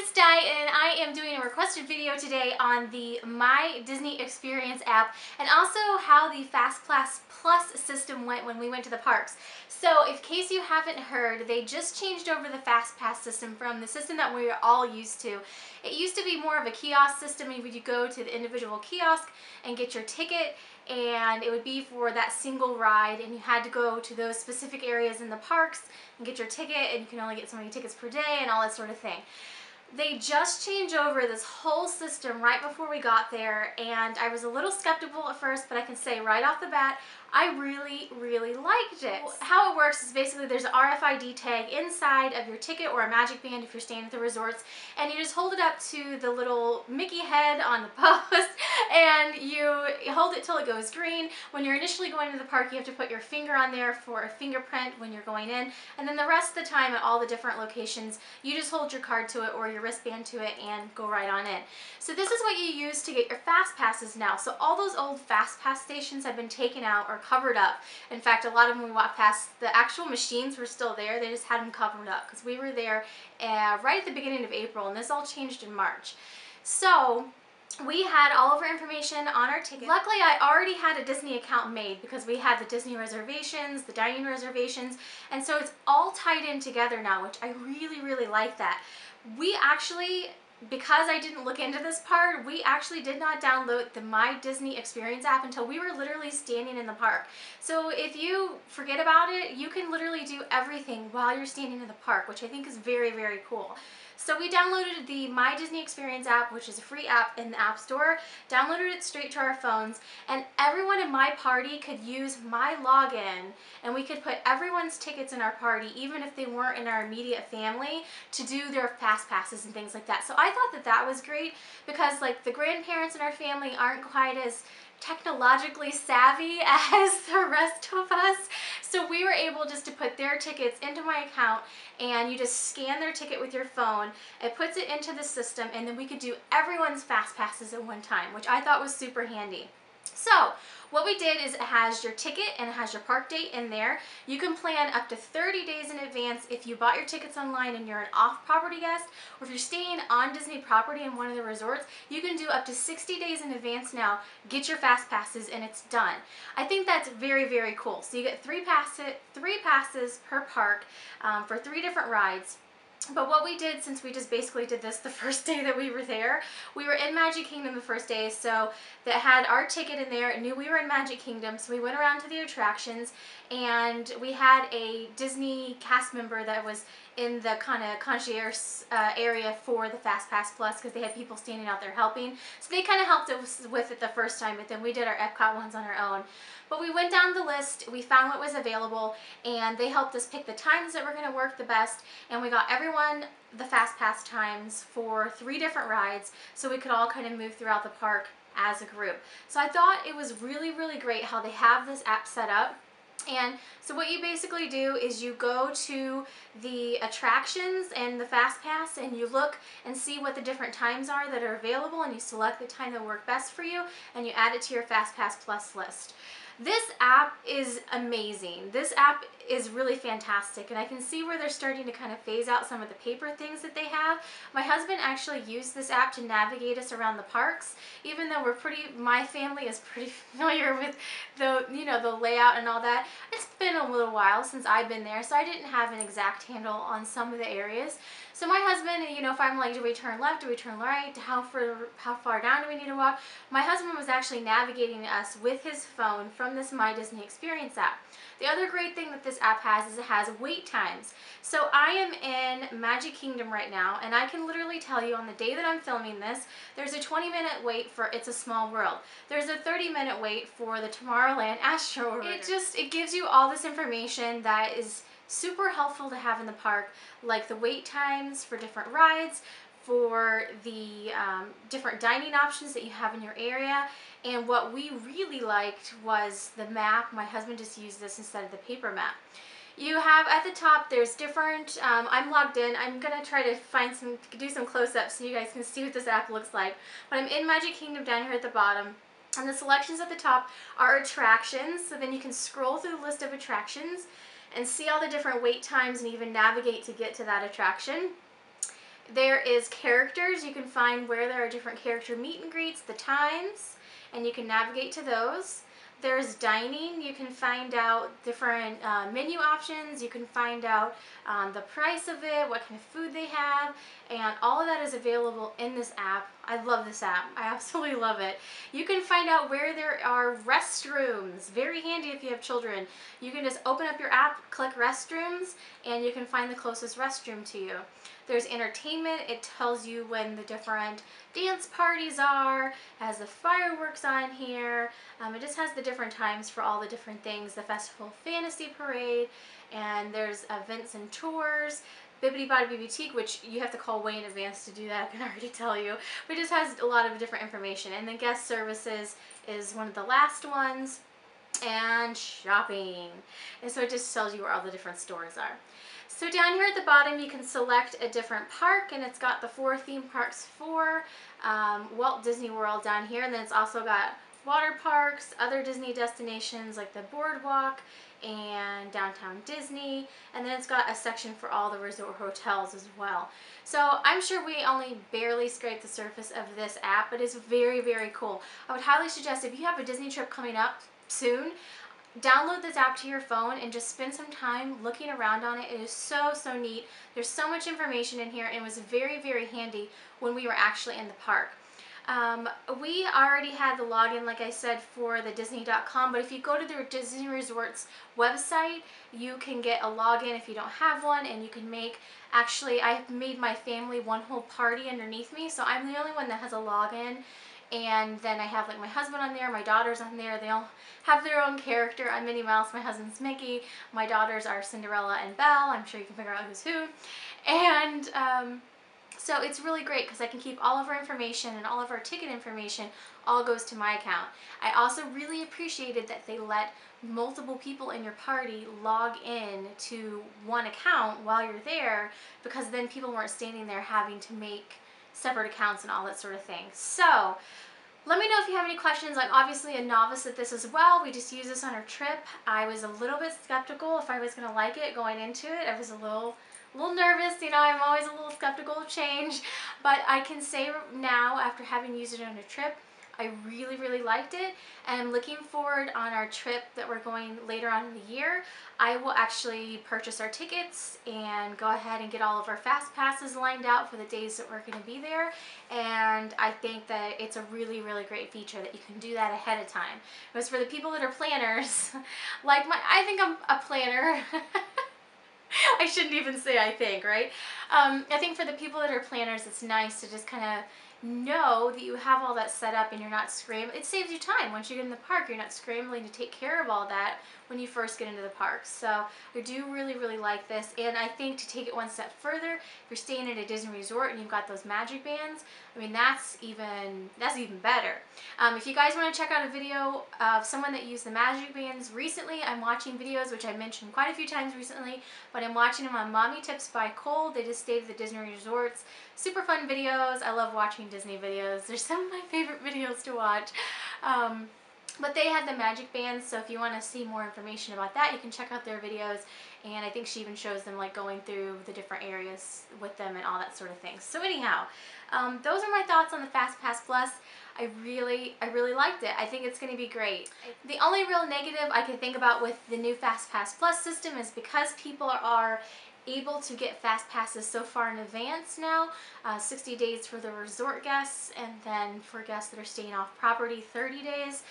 it's Di, and I am doing a requested video today on the My Disney Experience app and also how the FastPass Plus system went when we went to the parks. So in case you haven't heard, they just changed over the FastPass system from the system that we're all used to. It used to be more of a kiosk system, and you go to the individual kiosk and get your ticket, and it would be for that single ride, and you had to go to those specific areas in the parks and get your ticket, and you can only get so many tickets per day and all that sort of thing. They just changed over this whole system right before we got there, and I was a little skeptical at first, but I can say right off the bat, I really liked it. How it works is basically there's an RFID tag inside of your ticket or a magic band if you're staying at the resorts, and you just hold it up to the little Mickey head on the post and you hold it till it goes green. When you're initially going to the park, you have to put your finger on there for a fingerprint when you're going in, and then the rest of the time at all the different locations, you just hold your card to it or your wristband to it and go right on in. So this is what you use to get your fast passes now. So all those old fast pass stations have been taken out or covered up. In fact, a lot of them we walked past, the actual machines were still there. They just had them covered up because we were there right at the beginning of April, and this all changed in March. So we had all of our information on our ticket. Luckily, I already had a Disney account made because we had the Disney reservations, the dining reservations, and so it's all tied in together now, which I really like that. We actually, because I didn't look into this part, we actually did not download the My Disney Experience app until we were literally standing in the park. So if you forget about it, you can literally do everything while you're standing in the park, which I think is very cool. So we downloaded the My Disney Experience app, which is a free app in the App Store, downloaded it straight to our phones, and everyone in my party could use my login, and we could put everyone's tickets in our party, even if they weren't in our immediate family, to do their fast passes and things like that. So I thought that that was great because like the grandparents in our family aren't quite as technologically savvy as the rest of us, so we were able just to put their tickets into my account, and you just scan their ticket with your phone, it puts it into the system, and then we could do everyone's fast passes at one time, which I thought was super handy. So what we did is it has your ticket and it has your park date in there. You can plan up to 30 days in advance if you bought your tickets online and you're an off-property guest, or if you're staying on Disney property in one of the resorts, you can do up to 60 days in advance now, get your fast passes, and it's done. I think that's very cool. So you get three passes per park for 3 different rides. But what we did, since we just basically did this the first day that we were there, we were in Magic Kingdom the first day, so that had our ticket in there, it knew we were in Magic Kingdom, so we went around to the attractions, and we had a Disney cast member that was in the kind of concierge area for the FastPass Plus because they had people standing out there helping. So they kind of helped us with it the first time, but then we did our Epcot ones on our own. But we went down the list, we found what was available, and they helped us pick the times that were going to work the best, and we got everyone the FastPass times for 3 different rides so we could all kind of move throughout the park as a group. So I thought it was really great how they have this app set up. And so what you basically do is you go to the attractions and the FastPass, and you look and see what the different times are that are available, and you select the time that will work best for you, and you add it to your FastPass Plus list. This app is amazing. This app is really fantastic, and I can see where they're starting to kind of phase out some of the paper things that they have. My husband actually used this app to navigate us around the parks, even though my family is pretty familiar with the layout and all that. It's been a little while since I've been there, so I didn't have an exact handle on some of the areas. So my husband, if I'm like, do we turn left, do we turn right, how far down do we need to walk? My husband was actually navigating us with his phone from this My Disney Experience app. The other great thing that this app has is it has wait times. So I am in Magic Kingdom right now, and I can literally tell you on the day that I'm filming this, there's a 20-minute wait for It's a Small World. There's a 30-minute wait for the Tomorrowland Astro Order. It gives you all this information that is super helpful to have in the park, like the wait times for different rides, for the different dining options that you have in your area. And what we really liked was the map. My husband just used this instead of the paper map. You have at the top, there's different, I'm logged in. I'm going to try to do some close-ups so you guys can see what this app looks like. But I'm in Magic Kingdom down here at the bottom. And the selections at the top are attractions, so then you can scroll through the list of attractions and see all the different wait times and even navigate to get to that attraction. There is characters. You can find where there are different character meet and greets, the times, and you can navigate to those. There's dining. You can find out different menu options. You can find out the price of it, what kind of food they have, and all of that is available in this app. I love this app. I absolutely love it. You can find out where there are restrooms. Very handy if you have children. You can just open up your app, click restrooms, and you can find the closest restroom to you. There's entertainment. It tells you when the different dance parties are, has the fireworks on here. It just has the different times for all the different things, the Festival Fantasy Parade, and there's events and tours. Bibbidi Bobbidi Boutique, which you have to call way in advance to do that, I can already tell you. But it just has a lot of different information. And then guest services is one of the last ones, and shopping. And so it just tells you where all the different stores are. So down here at the bottom you can select a different park, and it's got the 4 theme parks for Walt Disney World down here, and then it's also got water parks, other Disney destinations like the boardwalk and downtown Disney, and then it's got a section for all the resort hotels as well. So I'm sure we only barely scraped the surface of this app, but it's very, very cool. I would highly suggest if you have a Disney trip coming up soon, download this app to your phone and just spend some time looking around on it. It is so, so neat. There's so much information in here, and it was very, very handy when we were actually in the park. We already had the login, like I said, for the Disney.com, but if you go to the Disney Resorts website, you can get a login if you don't have one, and you can make, actually, I've made my family one whole party underneath me, so I'm the only one that has a login. And then I have like my husband on there, my daughter's on there. They all have their own character. I'm Minnie Mouse, my husband's Mickey. My daughters are Cinderella and Belle. I'm sure you can figure out who's who. And so it's really great because I can keep all of our information, and all of our ticket information all goes to my account. I also really appreciated that they let multiple people in your party log in to one account while you're there, because then people weren't standing there having to make separate accounts and all that sort of thing. So let me know if you have any questions. I'm obviously a novice at this as well. We just use this on our trip. I was a little bit skeptical if I was going to like it going into it. I was a little nervous, you know, I'm always a little skeptical of change, but I can say now, after having used it on a trip, I really, really liked it, and I'm looking forward on our trip that we're going later on in the year. I will actually purchase our tickets and go ahead and get all of our fast passes lined out for the days that we're going to be there, and I think that it's a really, really great feature that you can do that ahead of time. Because for the people that are planners, like I think I'm a planner. I shouldn't even say I think, right? I think for the people that are planners, it's nice to just kind of know that you have all that set up and you're not scrambling. It saves you time. Once you get in the park, you're not scrambling to take care of all that when you first get into the park. So I do really, really like this, and I think to take it one step further, if you're staying at a Disney resort and you've got those magic bands, I mean, that's even better. If you guys want to check out a video of someone that used the magic bands recently, I'm watching videos, which I mentioned quite a few times recently, but I'm watching them on Mommy Tips by Cole. They just stayed at the Disney resorts. Super fun videos. I love watching Disney videos. They're some of my favorite videos to watch. But they had the magic bands, so if you want to see more information about that, you can check out their videos, and I think she even shows them like going through the different areas with them and all that sort of thing. So anyhow, those are my thoughts on the FastPass Plus. I really liked it. I think it's going to be great. The only real negative I can think about with the new FastPass Plus system is because people are able to get fast passes so far in advance now, 60 days for the resort guests, and then for guests that are staying off property, 30 days.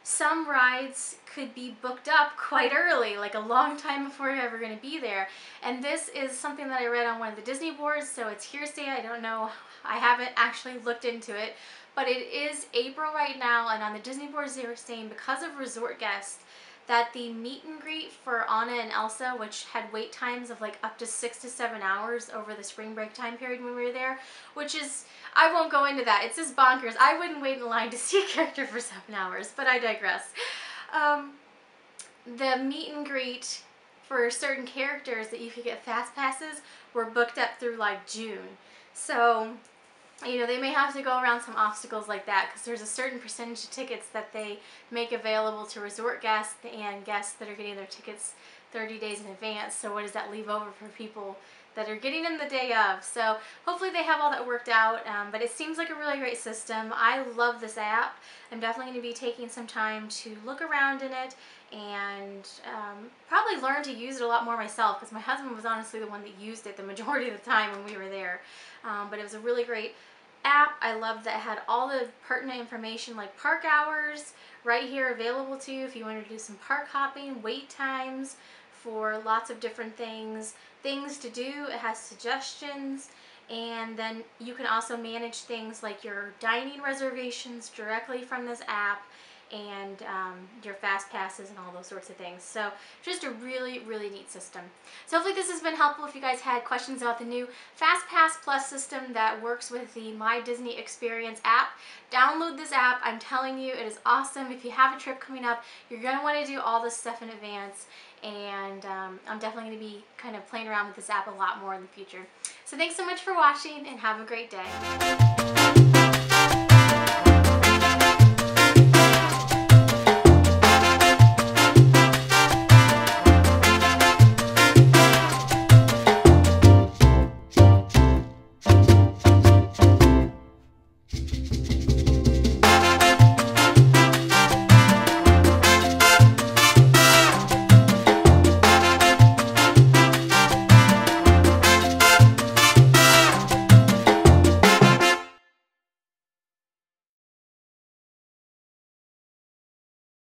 Some rides could be booked up quite early, like a long time before you're ever going to be there. And this is something that I read on one of the Disney boards, so it's hearsay. I don't know. I haven't actually looked into it. But it is April right now, and on the Disney boards they were saying because of resort guests that the meet and greet for Anna and Elsa, which had wait times of like up to 6 to 7 hours over the spring break time period when we were there, which is, I won't go into that. It's just bonkers. I wouldn't wait in line to see a character for 7 hours, but I digress. The meet and greet for certain characters that you could get fast passes were booked up through like June. So, you know, they may have to go around some obstacles like that because there's a certain percentage of tickets that they make available to resort guests and guests that are getting their tickets 30 days in advance. So what does that leave over for people that are getting them the day of? So hopefully they have all that worked out, but it seems like a really great system. I love this app. I'm definitely going to be taking some time to look around in it and probably learn to use it a lot more myself, because my husband was honestly the one that used it the majority of the time when we were there. But it was a really great app. I loved that it had all the pertinent information like park hours right here available to you if you wanted to do some park hopping, wait times for lots of different things to do. It has suggestions, and then you can also manage things like your dining reservations directly from this app, and your fast passes and all those sorts of things. So just a really, really neat system. So hopefully this has been helpful if you guys had questions about the new Fast Pass Plus system that works with the My Disney Experience app. Download this app. I'm telling you, it is awesome. If you have a trip coming up, you're going to want to do all this stuff in advance, and I'm definitely going to be kind of playing around with this app a lot more in the future. So thanks so much for watching, and have a great day.